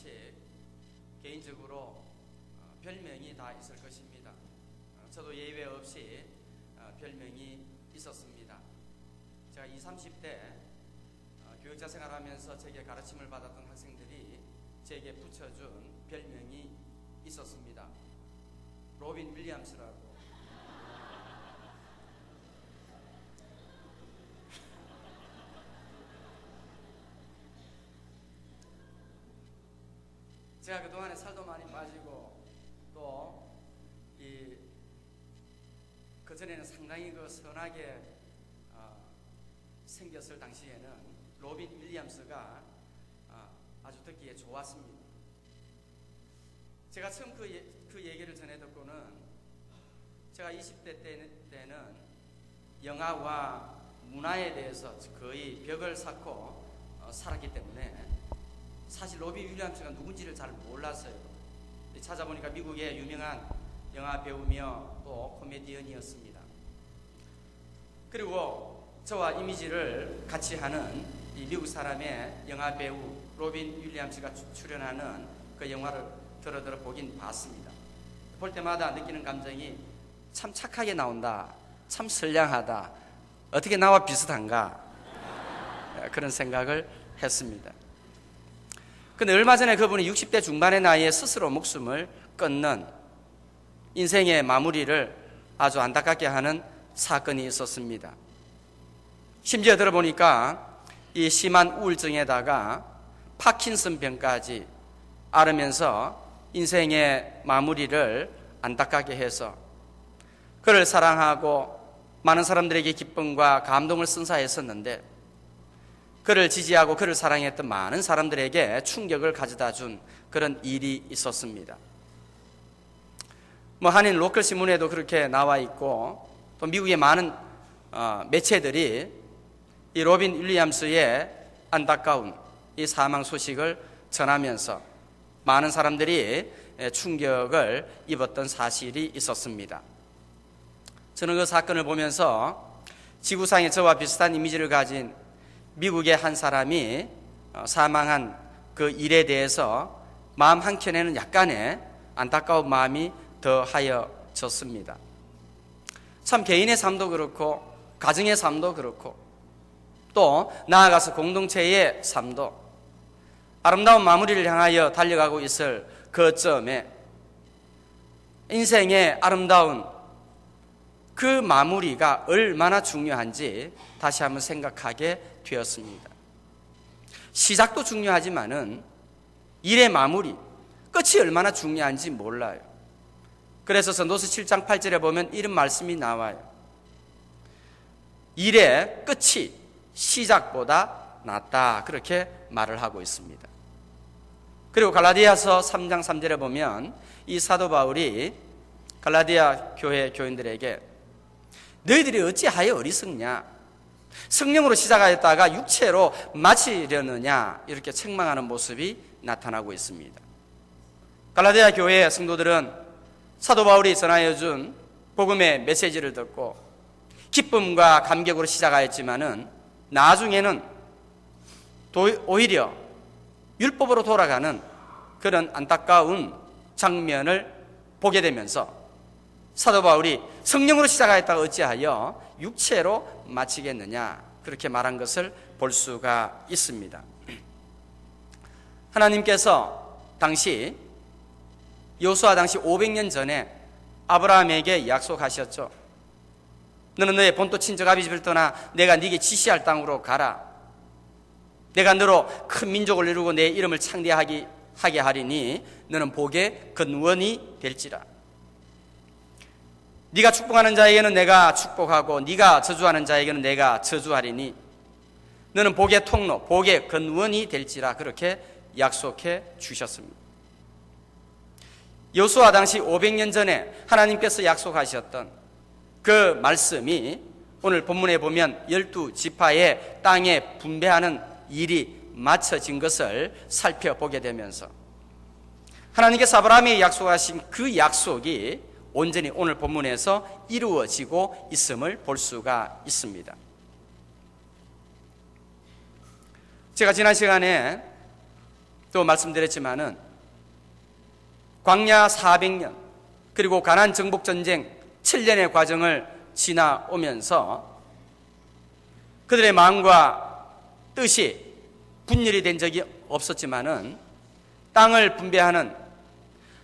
번씩 개인적으로 별명이 다 있을 것입니다. 저도 예외 없이 별명이 있었습니다. 제가 20, 30대 교육자 생활하면서 제게 가르침을 받았던 학생들이 제게 붙여준 별명이 있었습니다. 로빈 윌리엄스라고. 제가 그동안에 살도 많이 빠지고 또 그전에는 상당히 선하게 생겼을 당시에는 로빈 윌리엄스가 아주 듣기에 좋았습니다. 제가 처음 그 얘기를 전해 듣고는 제가 20대 때는 영화와 문화에 대해서 거의 벽을 쌓고 살았기 때문에 사실 로빈 윌리엄스가 누군지를 잘 몰랐어요. 찾아보니까 미국의 유명한 영화 배우며 또 코미디언이었습니다. 그리고 저와 이미지를 같이 하는 이 미국 사람의 영화 배우 로빈 윌리엄스가 출연하는 그 영화를 들어 보긴 봤습니다. 볼 때마다 느끼는 감정이 참 착하게 나온다, 참 선량하다, 어떻게 나와 비슷한가, 그런 생각을 했습니다. 근데 얼마 전에 그분이 60대 중반의 나이에 스스로 목숨을 끊는 인생의 마무리를 아주 안타깝게 하는 사건이 있었습니다. 심지어 들어보니까 이 심한 우울증에다가 파킨슨 병까지 앓으면서 인생의 마무리를 안타깝게 해서 그를 사랑하고 많은 사람들에게 기쁨과 감동을 선사했었는데 그를 지지하고 그를 사랑했던 많은 사람들에게 충격을 가져다 준 그런 일이 있었습니다. 한인 로컬 신문에도 그렇게 나와 있고 또 미국의 많은 매체들이 이 로빈 윌리엄스의 안타까운 이 사망 소식을 전하면서 많은 사람들이 충격을 입었던 사실이 있었습니다. 저는 그 사건을 보면서 지구상에 저와 비슷한 이미지를 가진 미국의 한 사람이 사망한 그 일에 대해서 마음 한켠에는 약간의 안타까운 마음이 더하여졌습니다. 참 개인의 삶도 그렇고 가정의 삶도 그렇고 또 나아가서 공동체의 삶도 아름다운 마무리를 향하여 달려가고 있을 그점에 인생의 아름다운 그 마무리가 얼마나 중요한지 다시 한번 생각하게 되었습니다. 시작도 중요하지만은 일의 마무리, 끝이 얼마나 중요한지 몰라요. 그래서 선도서 7장 8절에 보면 이런 말씀이 나와요. 일의 끝이 시작보다 낫다, 그렇게 말을 하고 있습니다. 그리고 갈라디아서 3장 3절에 보면 이 사도 바울이 갈라디아 교회 교인들에게 너희들이 어찌하여 어리석냐, 성령으로 시작하였다가 육체로 마치려느냐, 이렇게 책망하는 모습이 나타나고 있습니다. 갈라디아 교회의 성도들은 사도 바울이 전하여 준 복음의 메시지를 듣고 기쁨과 감격으로 시작하였지만은 나중에는 오히려 율법으로 돌아가는 그런 안타까운 장면을 보게 되면서 사도 바울이 성령으로 시작하였다가 어찌하여 육체로 마치겠느냐, 그렇게 말한 것을 볼 수가 있습니다. 하나님께서 당시 여호수아 당시 500년 전에 아브라함에게 약속하셨죠. 너는 너의 본토 친척 아비 집을 떠나 내가 네게 지시할 땅으로 가라. 내가 너로 큰 민족을 이루고 내 이름을 창대하게 하리니 너는 복의 근원이 될지라. 네가 축복하는 자에게는 내가 축복하고 네가 저주하는 자에게는 내가 저주하리니 너는 복의 통로, 복의 근원이 될지라, 그렇게 약속해 주셨습니다. 여호수아 당시 500년 전에 하나님께서 약속하셨던 그 말씀이 오늘 본문에 보면 12지파의 땅에 분배하는 일이 마쳐진 것을 살펴보게 되면서 하나님께서 아브라함에게 약속하신 그 약속이 온전히 오늘 본문에서 이루어지고 있음을 볼 수가 있습니다. 제가 지난 시간에 또 말씀드렸지만은 광야 400년 그리고 가나안 정복 전쟁 7년의 과정을 지나오면서 그들의 마음과 뜻이 분열이 된 적이 없었지만은 땅을 분배하는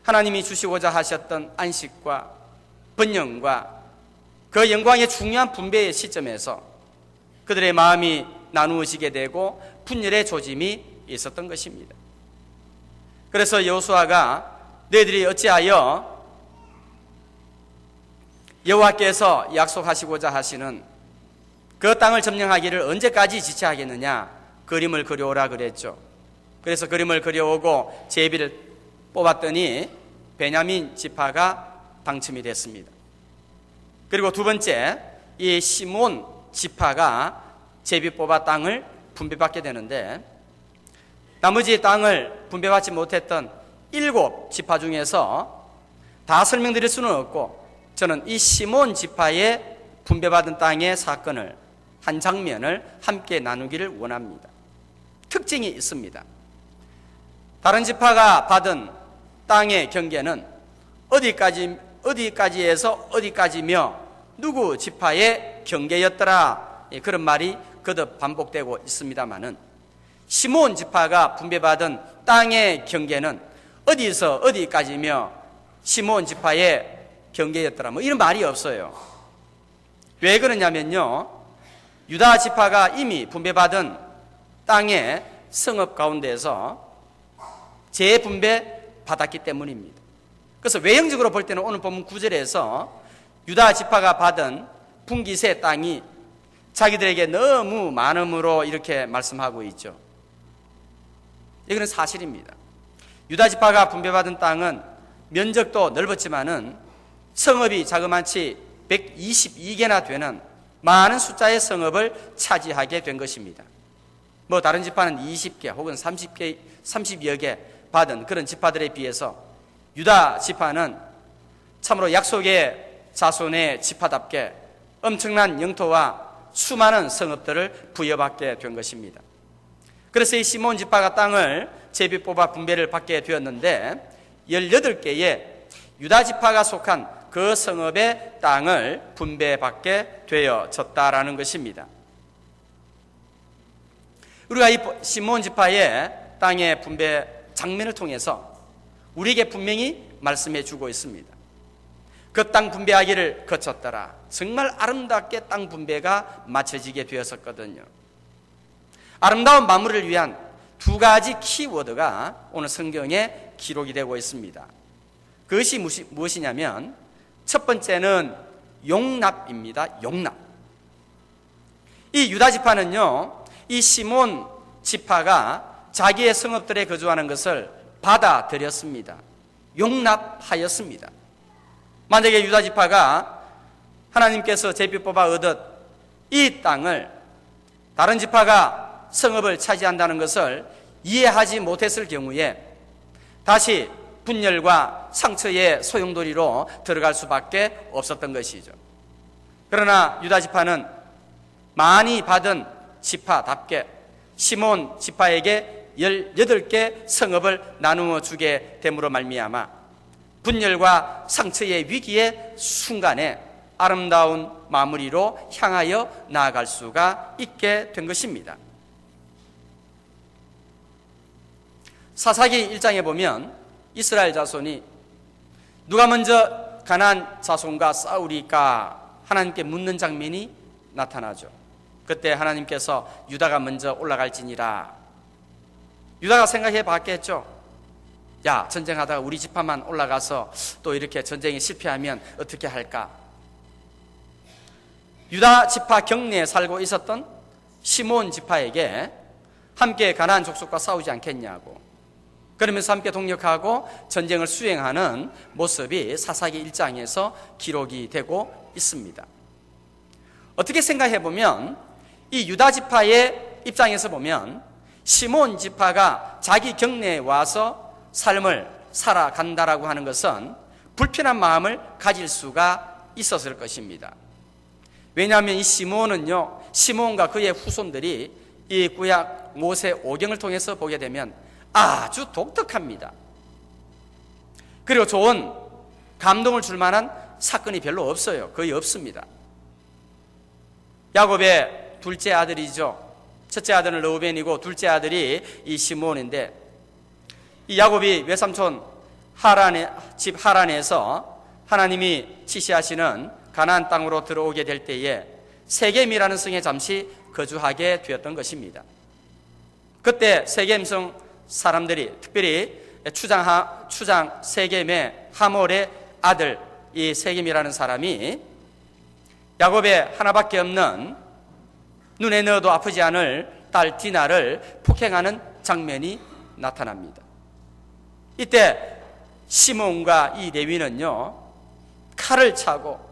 하나님이 주시고자 하셨던 안식과 번영과 그 영광의 중요한 분배의 시점에서 그들의 마음이 나누어지게 되고 분열의 조짐이 있었던 것입니다. 그래서 여호수아가 너희들이 어찌하여 여호와께서 약속하시고자 하시는 그 땅을 점령하기를 언제까지 지체하겠느냐, 그림을 그려오라 그랬죠. 그래서 그림을 그려오고 제비를 뽑았더니 베냐민 지파가 당첨이 됐습니다. 그리고 두 번째, 이 시몬 지파가 제비 뽑아 땅을 분배받게 되는데, 나머지 땅을 분배받지 못했던 7 지파 중에서 다 설명드릴 수는 없고, 저는 이 시몬 지파의 분배받은 땅의 사건을, 한 장면을 함께 나누기를 원합니다. 특징이 있습니다. 다른 지파가 받은 땅의 경계는 어디까지에서 어디까지며 누구 지파의 경계였더라, 그런 말이 거듭 반복되고 있습니다마는 시몬 지파가 분배받은 땅의 경계는 어디서 어디까지며 시몬 지파의 경계였더라, 이런 말이 없어요. 왜 그러냐면요, 유다 지파가 이미 분배받은 땅의 성읍 가운데서 재분배 받았기 때문입니다. 그래서 외형적으로 볼 때는 오늘 본문 9절에서 유다 지파가 받은 분깃의 땅이 자기들에게 너무 많음으로 이렇게 말씀하고 있죠. 이거는 사실입니다. 유다 지파가 분배받은 땅은 면적도 넓었지만은 성읍이 자그마치 122개나 되는 많은 숫자의 성읍을 차지하게 된 것입니다. 다른 지파는 20개 혹은 30여 개 받은 그런 지파들에 비해서 유다 지파는 참으로 약속의 자손의 지파답게 엄청난 영토와 수많은 성읍들을 부여받게 된 것입니다. 그래서 이 시몬 지파가 땅을 제비 뽑아 분배를 받게 되었는데 18개의 유다 지파가 속한 그 성읍의 땅을 분배받게 되어졌다라는 것입니다. 우리가 이 시몬 지파의 땅의 분배 장면을 통해서 우리에게 분명히 말씀해 주고 있습니다. 그 땅 분배하기를 거쳤더라. 정말 아름답게 땅 분배가 마쳐지게 되었었거든요. 아름다운 마무리를 위한 2가지 키워드가 오늘 성경에 기록이 되고 있습니다. 그것이 무엇이냐면 첫 번째는 용납입니다. 용납. 이 유다 지파는요, 이 시몬 지파가 자기의 성읍들에 거주하는 것을 받아들였습니다. 용납하였습니다. 만약에 유다 지파가 하나님께서 제비 뽑아 얻은 이 땅을 다른 지파가 성읍을 차지한다는 것을 이해하지 못했을 경우에 다시 분열과 상처의 소용돌이로 들어갈 수밖에 없었던 것이죠. 그러나 유다 지파는 많이 받은 지파답게 시몬 지파에게 18개 성읍을 나누어 주게 됨으로 말미암아 분열과 상처의 위기의 순간에 아름다운 마무리로 향하여 나아갈 수가 있게 된 것입니다. 사사기 1장에 보면 이스라엘 자손이 누가 먼저 가나안 자손과 싸우리까 하나님께 묻는 장면이 나타나죠. 그때 하나님께서 유다가 먼저 올라갈지니라. 유다가 생각해 봤겠죠. 야, 전쟁하다가 우리 지파만 올라가서 또 이렇게 전쟁에 실패하면 어떻게 할까? 유다 지파 경내에 살고 있었던 시몬 지파에게 함께 가나안 족속과 싸우지 않겠냐고, 그러면서 함께 동력하고 전쟁을 수행하는 모습이 사사기 1장에서 기록이 되고 있습니다. 어떻게 생각해 보면 이 유다 지파의 입장에서 보면 시몬 지파가 자기 경내에 와서 삶을 살아간다라고 하는 것은 불편한 마음을 가질 수가 있었을 것입니다. 왜냐하면 이 시몬과 그의 후손들이 이 구약 모세 오경을 통해서 보게 되면 아주 독특합니다. 그리고 좋은 감동을 줄 만한 사건이 별로 없어요. 거의 없습니다. 야곱의 둘째 아들이죠. 첫째 아들은 르우벤이고 둘째 아들이 이 시므온인데, 이 야곱이 외삼촌 집 하란에서 하나님이 지시하시는 가나안 땅으로 들어오게 될 때에 세겜이라는 성에 잠시 거주하게 되었던 것입니다. 그때 세겜성 사람들이, 특별히 추장 세겜의 하몰의 아들 이 세겜이라는 사람이 야곱의 하나밖에 없는 눈에 넣어도 아프지 않을 딸 디나를 폭행하는 장면이 나타납니다. 이때 시몬과 이 레위는요, 칼을 차고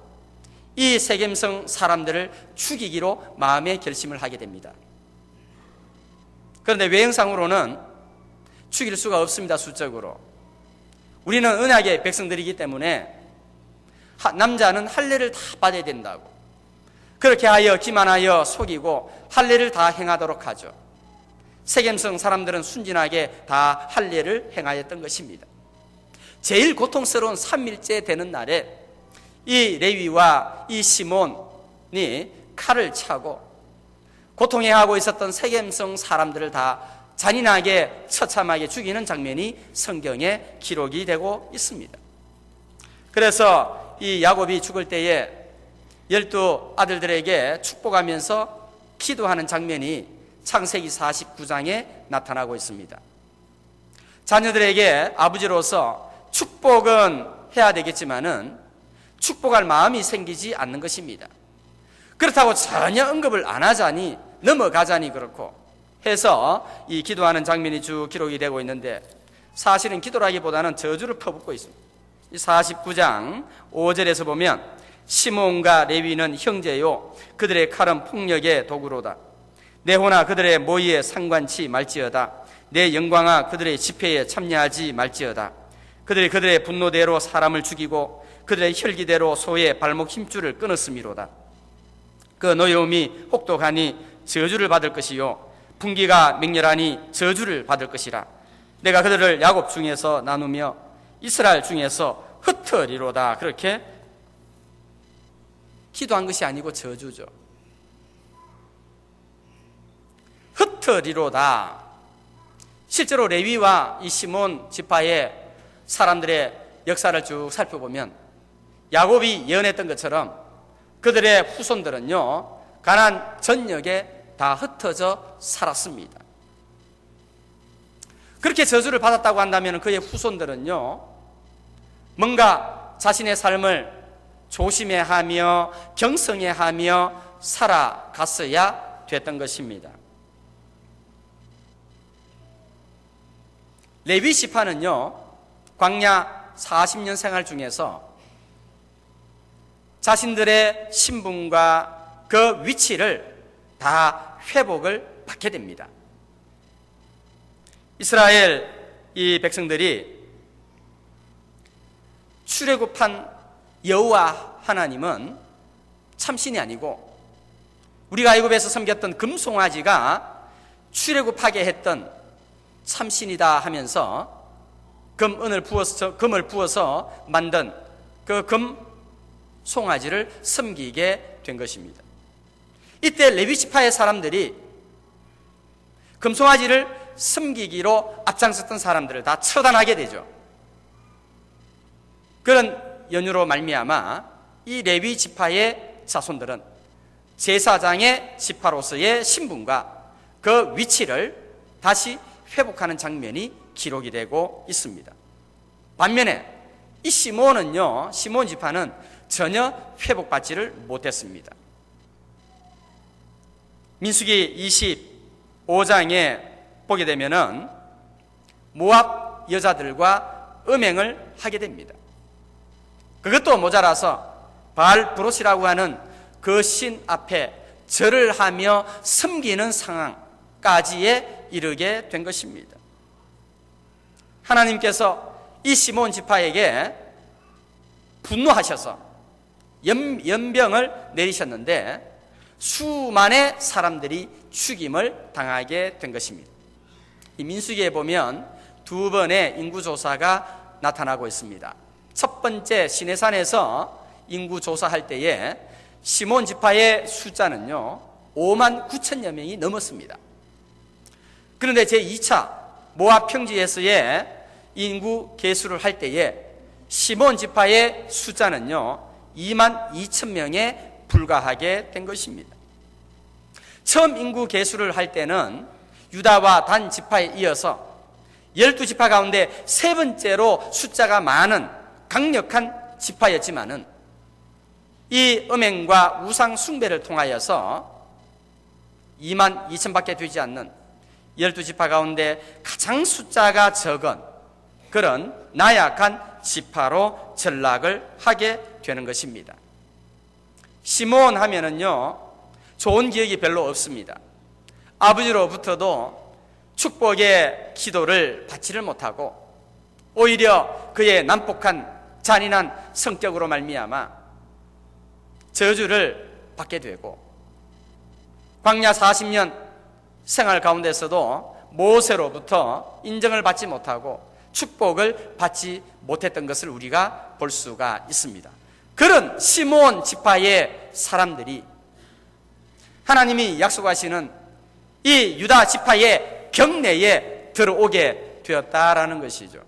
이 세겜성 사람들을 죽이기로 마음의 결심을 하게 됩니다. 그런데 외형상으로는 죽일 수가 없습니다. 수적으로 우리는 언약의 백성들이기 때문에 남자는 할례를 다 받아야 된다고, 그렇게 하여 기만하여 속이고 할례를 다 행하도록 하죠. 세겜성 사람들은 순진하게 다 할례를 행하였던 것입니다. 제일 고통스러운 3일째 되는 날에 이 레위와 이 시몬이 칼을 차고 고통해하고 있었던 세겜성 사람들을 다 잔인하게 처참하게 죽이는 장면이 성경에 기록이 되고 있습니다. 그래서 이 야곱이 죽을 때에 12 아들들에게 축복하면서 기도하는 장면이 창세기 49장에 나타나고 있습니다. 자녀들에게 아버지로서 축복은 해야 되겠지만은 축복할 마음이 생기지 않는 것입니다. 그렇다고 전혀 언급을 안 하자니, 넘어가자니 그렇고 해서 이 기도하는 장면이 쭉 기록이 되고 있는데, 사실은 기도라기보다는 저주를 퍼붓고 있습니다. 49장 5절에서 보면 시몬과 레위는 형제요 그들의 칼은 폭력의 도구로다. 내 호나 그들의 모의에 상관치 말지어다. 내 영광아 그들의 집회에 참여하지 말지어다. 그들의 분노대로 사람을 죽이고 그들의 혈기대로 소의 발목 힘줄을 끊었음이로다. 그 노여움이 혹독하니 저주를 받을 것이요 분기가 맹렬하니 저주를 받을 것이라. 내가 그들을 야곱 중에서 나누며 이스라엘 중에서 흩으리로다. 그렇게 기도한 것이 아니고 저주죠. 흩으리로다. 실제로 레위와 이 시몬 지파의 사람들의 역사를 쭉 살펴보면 야곱이 예언했던 것처럼 그들의 후손들은요 가나안 전역에 다 흩어져 살았습니다. 그렇게 저주를 받았다고 한다면 그의 후손들은요 뭔가 자신의 삶을 조심해하며 경성해하며 살아갔어야 됐던 것입니다. 레위 지파는요 광야 40년 생활 중에서 자신들의 신분과 그 위치를 다 회복을 받게 됩니다. 이스라엘 이 백성들이 출애굽한 여호와 하나님은 참신이 아니고 우리가 애굽에서 섬겼던 금송아지가 출애굽하게 했던 참신이다 하면서 금을 부어서 만든 그 금송아지를 섬기게 된 것입니다. 이때 레위 지파의 사람들이 금송아지를 섬기기로 앞장섰던 사람들을 다 처단하게 되죠. 그런 연유로 말미암아 이 레위 지파의 자손들은 제사장의 지파로서의 신분과 그 위치를 다시 회복하는 장면이 기록이 되고 있습니다. 반면에 이 시몬은요, 시몬 지파는 전혀 회복받지를 못했습니다. 민수기 25장에 보게 되면은 모압 여자들과 음행을 하게 됩니다. 그것도 모자라서 바알 브롯이라고 하는 그 신 앞에 절을 하며 섬기는 상황까지에 이르게 된 것입니다. 하나님께서 이 시몬 지파에게 분노하셔서 연병을 내리셨는데 수많은 사람들이 죽임을 당하게 된 것입니다. 이 민수기에 보면 두 번의 인구조사가 나타나고 있습니다. 첫 번째 시내산에서 인구조사할 때에 시몬 지파의 숫자는요 5만 9천여 명이 넘었습니다. 그런데 제2차 모압 평지에서의 인구 계수를 할 때에 시몬 지파의 숫자는요 2만 2천 명에 불과하게 된 것입니다. 처음 인구 계수를 할 때는 유다와 단 지파에 이어서 12지파 가운데 세 번째로 숫자가 많은 강력한 지파였지만은 이 음행과 우상 숭배를 통하여서 2만 2천밖에 되지 않는 12지파 가운데 가장 숫자가 적은 그런 나약한 지파로 전락을 하게 되는 것입니다. 시몬 하면은요 좋은 기억이 별로 없습니다. 아버지로부터도 축복의 기도를 받지를 못하고 오히려 그의 난폭한 잔인한 성격으로 말미암아 저주를 받게 되고 광야 40년 생활 가운데서도 모세로부터 인정을 받지 못하고 축복을 받지 못했던 것을 우리가 볼 수가 있습니다. 그런 시므온 지파의 사람들이 하나님이 약속하시는 이 유다 지파의 경내에 들어오게 되었다라는 것이죠.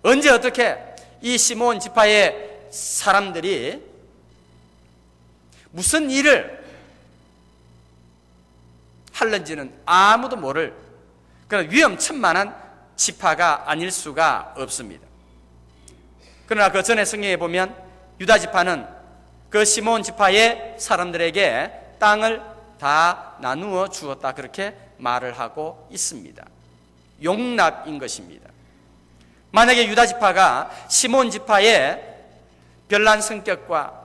언제 어떻게 이 시므온 지파의 사람들이 무슨 일을 할는지는 아무도 모를 그런 위험천만한 지파가 아닐 수가 없습니다. 그러나 그 전에 성경에 보면 유다 지파는 그 시므온 지파의 사람들에게 땅을 다 나누어 주었다 그렇게 말을 하고 있습니다. 용납인 것입니다. 만약에 유다 지파가 시므온 지파의 별난 성격과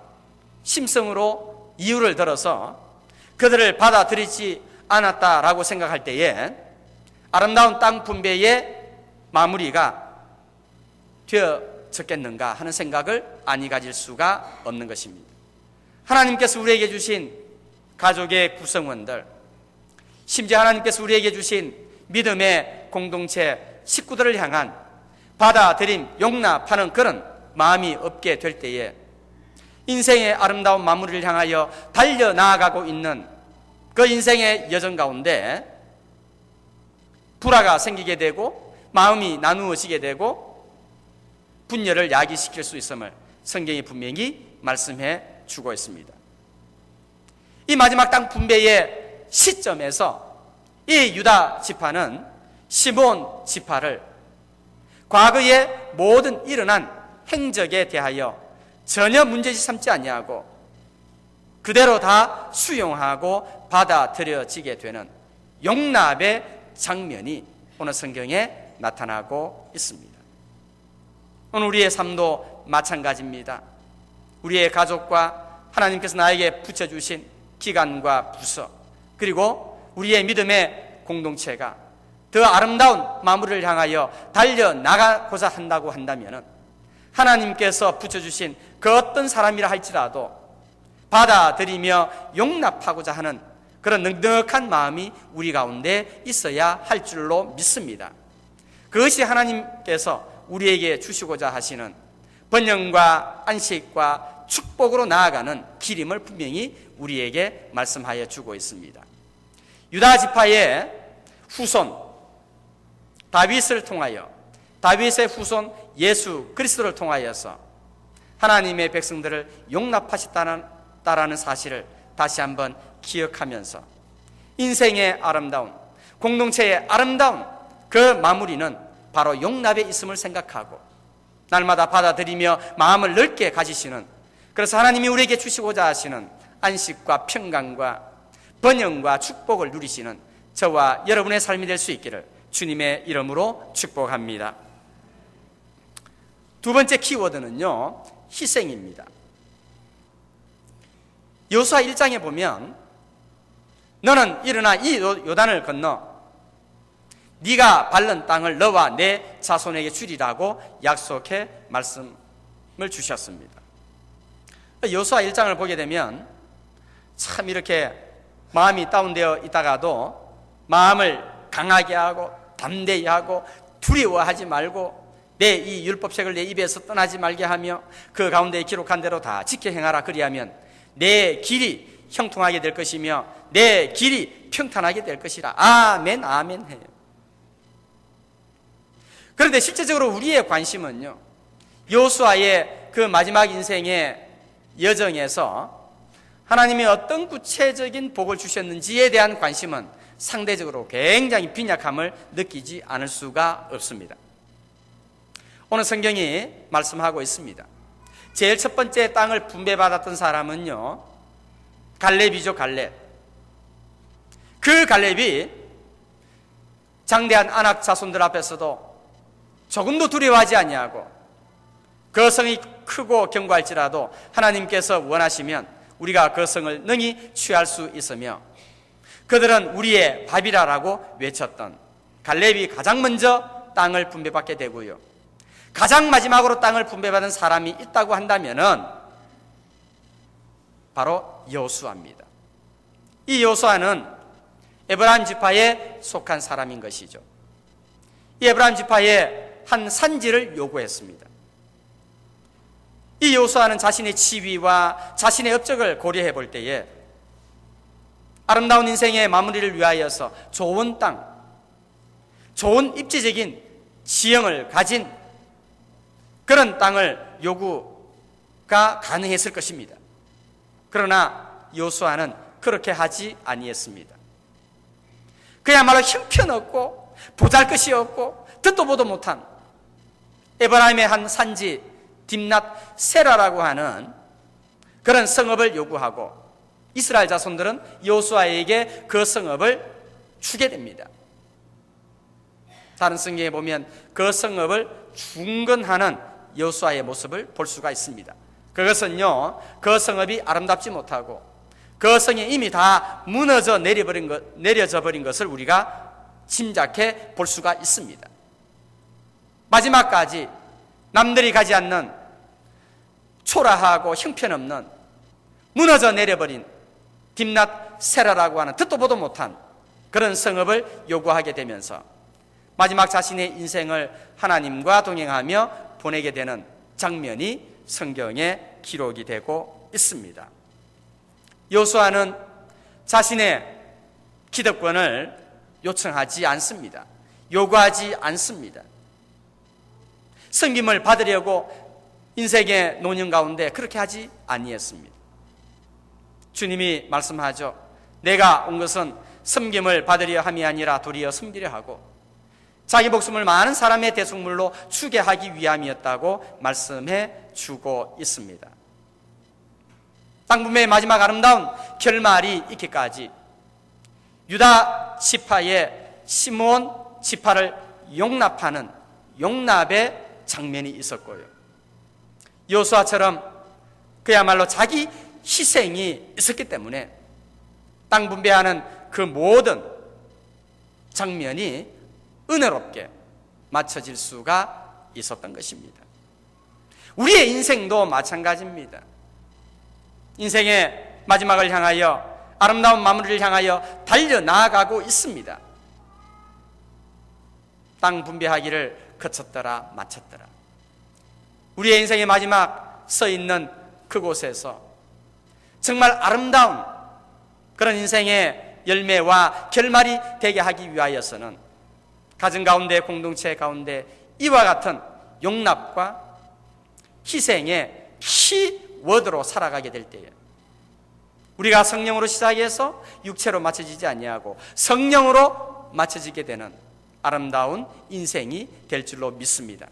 심성으로 이유를 들어서 그들을 받아들이지 않았다라고 생각할 때에 아름다운 땅 분배의 마무리가 되어졌겠는가 하는 생각을 아니 가질 수가 없는 것입니다. 하나님께서 우리에게 주신 가족의 구성원들, 심지어 하나님께서 우리에게 주신 믿음의 공동체 식구들을 향한 받아들임, 용납하는 그런 마음이 없게 될 때에 인생의 아름다운 마무리를 향하여 달려나아가고 있는 그 인생의 여정 가운데 불화가 생기게 되고 마음이 나누어지게 되고 분열을 야기시킬 수 있음을 성경이 분명히 말씀해 주고 있습니다. 이 마지막 땅 분배의 시점에서 이 유다 지파는 시므온 지파를 과거의 모든 일어난 행적에 대하여 전혀 문제지 삼지 아니하고 그대로 다 수용하고 받아들여지게 되는 용납의 장면이 오늘 성경에 나타나고 있습니다. 오늘 우리의 삶도 마찬가지입니다. 우리의 가족과 하나님께서 나에게 붙여주신 기관과 부서 그리고 우리의 믿음의 공동체가 더 아름다운 마무리를 향하여 달려나가고자 한다고 한다면 하나님께서 붙여주신 그 어떤 사람이라 할지라도 받아들이며 용납하고자 하는 그런 넉넉한 마음이 우리 가운데 있어야 할 줄로 믿습니다. 그것이 하나님께서 우리에게 주시고자 하시는 번영과 안식과 축복으로 나아가는 길임을 분명히 우리에게 말씀하여 주고 있습니다. 유다 지파의 후손 다윗을 통하여 다윗의 후손 예수 그리스도를 통하여서 하나님의 백성들을 용납하셨다는 사실을 다시 한번 기억하면서 인생의 아름다운 공동체의 아름다운 그 마무리는 바로 용납에 있음을 생각하고 날마다 받아들이며 마음을 넓게 가지시는 그래서 하나님이 우리에게 주시고자 하시는 안식과 평강과 번영과 축복을 누리시는 저와 여러분의 삶이 될 수 있기를 주님의 이름으로 축복합니다. 두 번째 키워드는요 희생입니다. 여호수아 1장에 보면 너는 일어나 이 요단을 건너 네가 밟는 땅을 너와 내 자손에게 주리라고 약속해 말씀을 주셨습니다. 여호수아 1장을 보게 되면 참 이렇게 마음이 다운되어 있다가도 마음을 강하게 하고 담대히 하고 두려워하지 말고 내 이 율법책을 내 입에서 떠나지 말게 하며 그 가운데 기록한 대로 다 지켜 행하라. 그리하면 내 길이 형통하게 될 것이며 내 길이 평탄하게 될 것이라. 아멘 아멘 해요. 그런데 실제적으로 우리의 관심은요, 여호수아의 그 마지막 인생의 여정에서 하나님이 어떤 구체적인 복을 주셨는지에 대한 관심은 상대적으로 굉장히 빈약함을 느끼지 않을 수가 없습니다. 오늘 성경이 말씀하고 있습니다. 제일 첫 번째 땅을 분배받았던 사람은요, 갈렙이죠. 갈렙. 그 갈렙이 장대한 아낙 자손들 앞에서도 조금도 두려워하지 아니하고 그 성이 크고 견고할지라도 하나님께서 원하시면 우리가 그 성을 능히 취할 수 있으며 그들은 우리의 밥이라라고 외쳤던 갈렙이 가장 먼저 땅을 분배받게 되고요, 가장 마지막으로 땅을 분배받은 사람이 있다고 한다면은 바로 여호수아입니다. 이 여호수아는 에브라임 지파에 속한 사람인 것이죠. 이 에브라임 지파의 한 산지를 요구했습니다. 이 여호수아는 자신의 지위와 자신의 업적을 고려해 볼 때에 아름다운 인생의 마무리를 위하여서 좋은 땅, 좋은 입지적인 지형을 가진 그런 땅을 요구가 가능했을 것입니다. 그러나 여호수아는 그렇게 하지 아니했습니다. 그야말로 형편없고 보잘것이 없고 듣도 보도 못한 에브라임의 한 산지 딥낫 세라라고 하는 그런 성읍을 요구하고 이스라엘 자손들은 여호수아에게 그 성읍을 주게 됩니다. 다른 성경에 보면 그 성읍을 중건하는 여호수아의 모습을 볼 수가 있습니다. 그것은요, 그 성읍이 아름답지 못하고 그 성이 이미 다 무너져 내려져 버린 것을 우리가 짐작해 볼 수가 있습니다. 마지막까지 남들이 가지 않는 초라하고 형편없는 무너져 내려버린 딥낫 세라라고 하는 듣도 보도 못한 그런 성읍을 요구하게 되면서 마지막 자신의 인생을 하나님과 동행하며 보내게 되는 장면이 성경에 기록이 되고 있습니다. 여호수아는 자신의 기득권을 요청하지 않습니다. 요구하지 않습니다. 섬김을 받으려고 인생의 노년 가운데 그렇게 하지 아니했습니다. 주님이 말씀하죠. 내가 온 것은 섬김을 받으려 함이 아니라 도리어 섬기려 하고 자기 목숨을 많은 사람의 대속물로 주게 하기 위함이었다고 말씀해 주고 있습니다. 땅 분배의 마지막 아름다운 결말이 있기까지 유다 지파의 시므온 지파를 용납하는 용납의 장면이 있었고요, 여호수아처럼 그야말로 자기 희생이 있었기 때문에 땅 분배하는 그 모든 장면이 은혜롭게 맞춰질 수가 있었던 것입니다. 우리의 인생도 마찬가지입니다. 인생의 마지막을 향하여 아름다운 마무리를 향하여 달려나가고 있습니다. 땅 분배하기를 거쳤더라 마쳤더라. 우리의 인생의 마지막 서 있는 그곳에서 정말 아름다운 그런 인생의 열매와 결말이 되게 하기 위하여서는 가정 가운데 공동체 가운데 이와 같은 용납과 희생의 키워드로 살아가게 될 때에 우리가 성령으로 시작해서 육체로 맞춰지지 아니하고 성령으로 맞춰지게 되는 아름다운 인생이 될 줄로 믿습니다.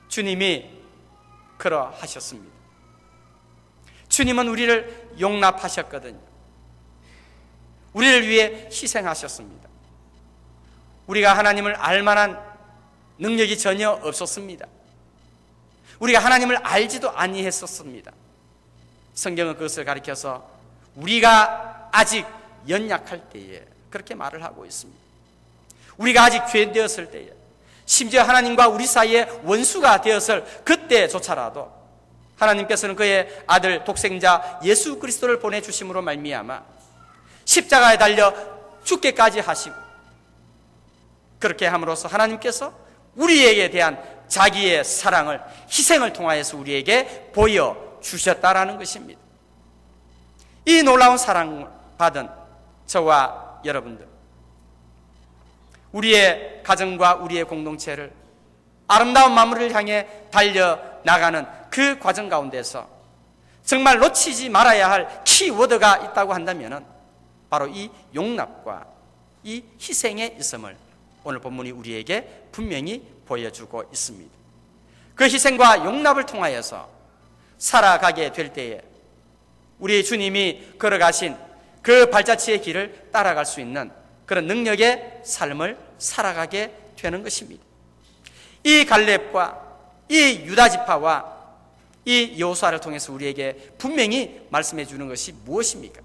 주님이 그러하셨습니다. 주님은 우리를 용납하셨거든요. 우리를 위해 희생하셨습니다. 우리가 하나님을 알만한 능력이 전혀 없었습니다. 우리가 하나님을 알지도 아니했었습니다. 성경은 그것을 가리켜서 우리가 아직 연약할 때에 그렇게 말을 하고 있습니다. 우리가 아직 죄되었을 때에, 심지어 하나님과 우리 사이에 원수가 되었을 그때조차라도 하나님께서는 그의 아들 독생자 예수 그리스도를 보내주심으로 말미암아 십자가에 달려 죽게까지 하시고 그렇게 함으로써 하나님께서 우리에게 대한 자기의 사랑을, 희생을 통하여서 우리에게 보여주셨다라는 것입니다. 이 놀라운 사랑을 받은 저와 여러분들, 우리의 가정과 우리의 공동체를 아름다운 마무리를 향해 달려나가는 그 과정 가운데서 정말 놓치지 말아야 할 키워드가 있다고 한다면 바로 이 용납과 이 희생의 있음을 오늘 본문이 우리에게 분명히 보여주고 있습니다. 그 희생과 용납을 통하여서 살아가게 될 때에 우리 주님이 걸어가신 그 발자취의 길을 따라갈 수 있는 그런 능력의 삶을 살아가게 되는 것입니다. 이 갈렙과 이 유다 지파와 이 여호수아를 통해서 우리에게 분명히 말씀해 주는 것이 무엇입니까?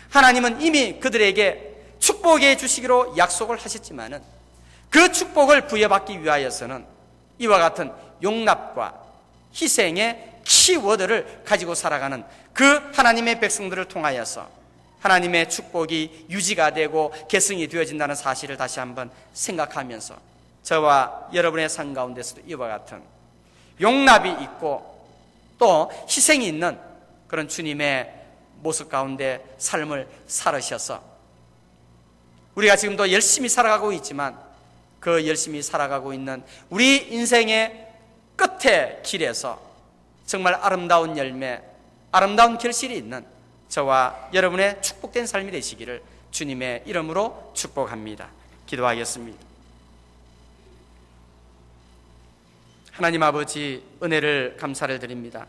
하나님은 이미 그들에게 축복해 주시기로 약속을 하셨지만은 그 축복을 부여받기 위하여서는 이와 같은 용납과 희생의 키워드를 가지고 살아가는 그 하나님의 백성들을 통하여서 하나님의 축복이 유지가 되고 계승이 되어진다는 사실을 다시 한번 생각하면서 저와 여러분의 삶 가운데서도 이와 같은 용납이 있고 또 희생이 있는 그런 주님의 모습 가운데 삶을 살으셔서 우리가 지금도 열심히 살아가고 있지만 그 열심히 살아가고 있는 우리 인생의 끝의 길에서 정말 아름다운 열매, 아름다운 결실이 있는 저와 여러분의 축복된 삶이 되시기를 주님의 이름으로 축복합니다. 기도하겠습니다. 하나님 아버지, 은혜를 감사를 드립니다.